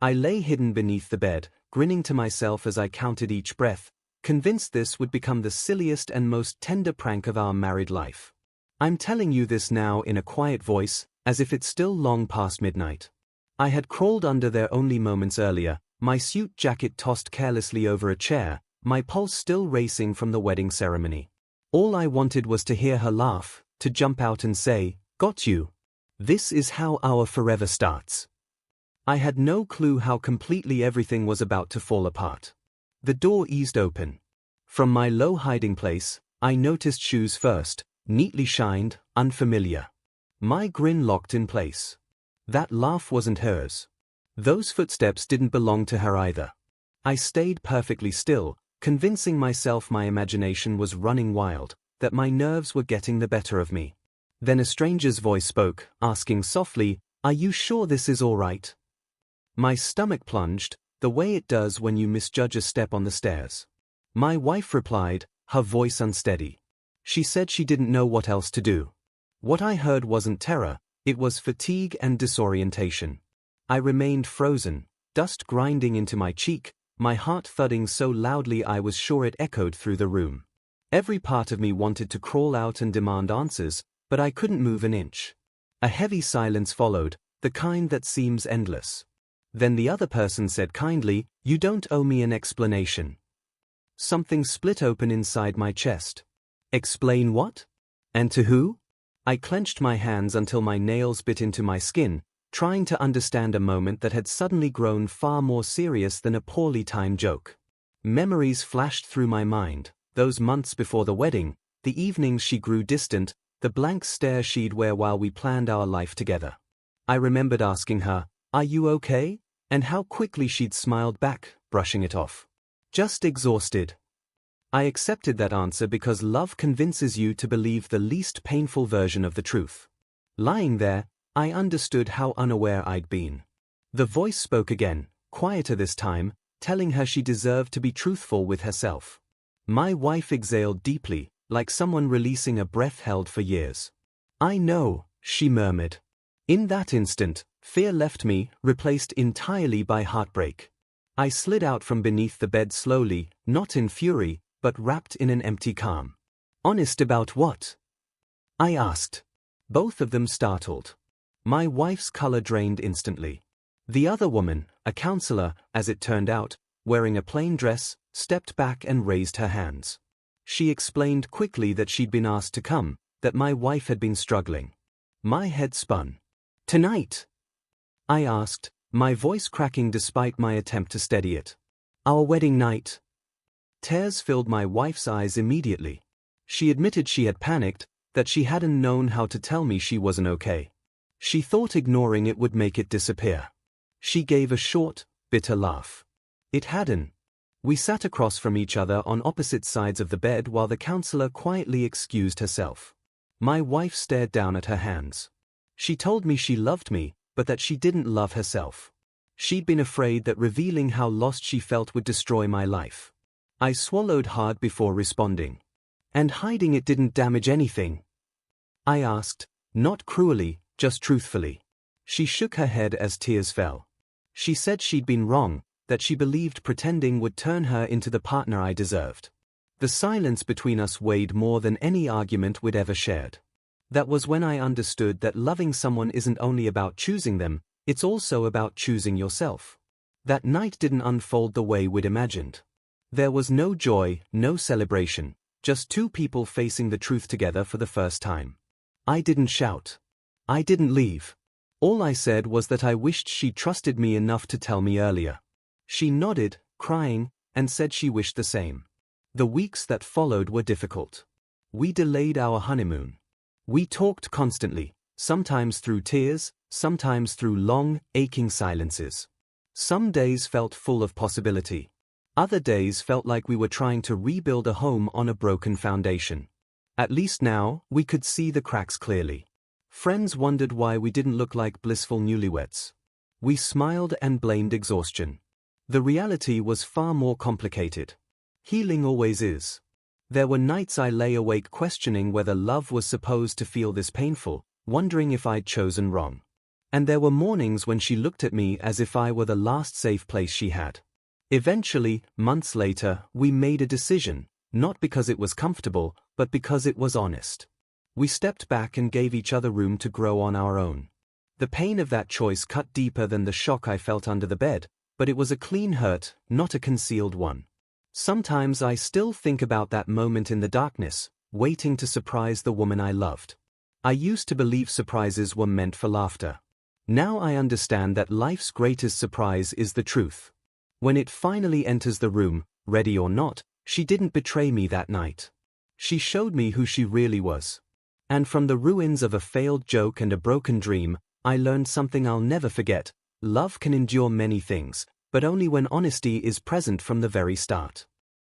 I lay hidden beneath the bed, grinning to myself as I counted each breath, convinced this would become the silliest and most tender prank of our married life. I'm telling you this now in a quiet voice, as if it's still long past midnight. I had crawled under there only moments earlier, my suit jacket tossed carelessly over a chair, my pulse still racing from the wedding ceremony. All I wanted was to hear her laugh, to jump out and say, "Got you. This is how our forever starts." I had no clue how completely everything was about to fall apart. The door eased open. From my low hiding place, I noticed shoes first, neatly shined, unfamiliar. My grin locked in place. That laugh wasn't hers. Those footsteps didn't belong to her either. I stayed perfectly still, convincing myself my imagination was running wild, that my nerves were getting the better of me. Then a stranger's voice spoke, asking softly, "Are you sure this is all right?" My stomach plunged, the way it does when you misjudge a step on the stairs. My wife replied, her voice unsteady. She said she didn't know what else to do. What I heard wasn't terror, it was fatigue and disorientation. I remained frozen, dust grinding into my cheek, my heart thudding so loudly I was sure it echoed through the room. Every part of me wanted to crawl out and demand answers, but I couldn't move an inch. A heavy silence followed, the kind that seems endless. Then the other person said kindly, "You don't owe me an explanation." Something split open inside my chest. Explain what? And to who? I clenched my hands until my nails bit into my skin, trying to understand a moment that had suddenly grown far more serious than a poorly timed joke. Memories flashed through my mind, those months before the wedding, the evenings she grew distant, the blank stare she'd wear while we planned our life together. I remembered asking her, "Are you okay?" and how quickly she'd smiled back, brushing it off. "Just exhausted." I accepted that answer because love convinces you to believe the least painful version of the truth. Lying there, I understood how unaware I'd been. The voice spoke again, quieter this time, telling her she deserved to be truthful with herself. My wife exhaled deeply, like someone releasing a breath held for years. "I know," she murmured. In that instant, fear left me, replaced entirely by heartbreak. I slid out from beneath the bed slowly, not in fury, but wrapped in an empty calm. "Honest about what?" I asked. Both of them startled. My wife's color drained instantly. The other woman, a counselor, as it turned out, wearing a plain dress, stepped back and raised her hands. She explained quickly that she'd been asked to come, that my wife had been struggling. My head spun. "Tonight?" I asked, my voice cracking despite my attempt to steady it. "Our wedding night." Tears filled my wife's eyes immediately. She admitted she had panicked, that she hadn't known how to tell me she wasn't okay. She thought ignoring it would make it disappear. She gave a short, bitter laugh. It hadn't. We sat across from each other on opposite sides of the bed while the counselor quietly excused herself. My wife stared down at her hands. She told me she loved me, but that she didn't love herself. She'd been afraid that revealing how lost she felt would destroy my life. I swallowed hard before responding. "And hiding it didn't damage anything?" I asked, not cruelly, just truthfully. She shook her head as tears fell. She said she'd been wrong, that she believed pretending would turn her into the partner I deserved. The silence between us weighed more than any argument we'd ever shared. That was when I understood that loving someone isn't only about choosing them, it's also about choosing yourself. That night didn't unfold the way we'd imagined. There was no joy, no celebration, just two people facing the truth together for the first time. I didn't shout. I didn't leave. All I said was that I wished she'd trusted me enough to tell me earlier. She nodded, crying, and said she wished the same. The weeks that followed were difficult. We delayed our honeymoon. We talked constantly, sometimes through tears, sometimes through long, aching silences. Some days felt full of possibility. Other days felt like we were trying to rebuild a home on a broken foundation. At least now, we could see the cracks clearly. Friends wondered why we didn't look like blissful newlyweds. We smiled and blamed exhaustion. The reality was far more complicated. Healing always is. There were nights I lay awake questioning whether love was supposed to feel this painful, wondering if I'd chosen wrong. And there were mornings when she looked at me as if I were the last safe place she had. Eventually, months later, we made a decision, not because it was comfortable, but because it was honest. We stepped back and gave each other room to grow on our own. The pain of that choice cut deeper than the shock I felt under the bed, but it was a clean hurt, not a concealed one. Sometimes I still think about that moment in the darkness, waiting to surprise the woman I loved. I used to believe surprises were meant for laughter. Now I understand that life's greatest surprise is the truth. When it finally enters the room, ready or not, she didn't betray me that night. She showed me who she really was. And from the ruins of a failed joke and a broken dream, I learned something I'll never forget. Love can endure many things, but only when honesty is present from the very start.